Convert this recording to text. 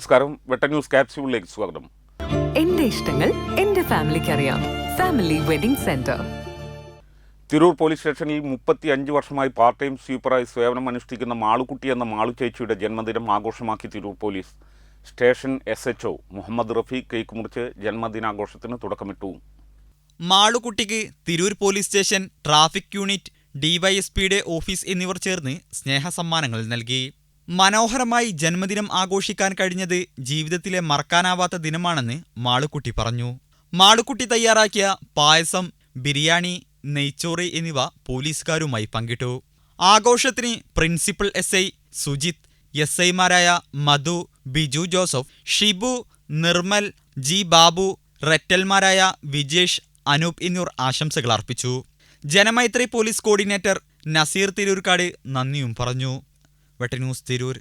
നമസ്കാരം. വെട്ട ന്യൂസ് ക്യാപ്സ്യൂളിലേക്ക് സ്വാഗതം. എന്റെ ഇഷ്ടങ്ങൾ എന്റെ ഫാമിലിക്ക് അറിയാം. Family wedding centre. Tirur police സ്റ്റേഷനിൽ 35 വർഷമായി പാർട്ട് ടൈം സ്വീപ്പറായി സേവനം അനുഷ്ഠിക്കുന്ന മാളുക്കുട്ടി എന്ന മാളു ചേച്ചിയുടെ ജന്മദിനം ആഘോഷമാക്കി Tirur police. Station SHO Muhammad Rafeeq cake മുറിച്ച് ജന്മദിനാഘോഷത്തിന് തുടക്കമിട്ടു. മാളുക്കുട്ടിക്ക് Tirur police station, traffic unit, DYSPയുടെ ഓഫീസ് എന്നിവർ ചേർന്ന് സ്നേഹസമ്മാനങ്ങൾ നൽകി. മനോഹരമായി ജന്മദിനം ആഘോഷിക്കാൻ കഴിഞ്ഞത് ജീവിതത്തിലെ മറക്കാനാവാത്ത ദിനമാണെന്ന് മാളുക്കുട്ടി പറഞ്ഞു. മാളുക്കുട്ടി തയ്യാറാക്കിയ പായസം, ബിരിയാണി, നെയ്ച്ചോറ് എന്നിവ പോലീസുകാരുമായി പങ്കിട്ടു. ആഘോഷത്തിന് പ്രിൻസിപ്പൽ SI സുജിത്, SIമാരായ മധു, ബിജു ജോസഫ്, ഷിബു, നിർമ്മൽ, G ബാബു, റെറ്റൽമാരായ വിജേഷ്, അനൂപ് എന്നിവർ ആശംസകൾ അർപ്പിച്ചു. ജനമൈത്രി പോലീസ് കോർഡിനേറ്റർ നസീർ തിരൂർക്കാട് നന്ദിയും പറഞ്ഞു. വെട്ട ന്യൂസ് തിരൂർ.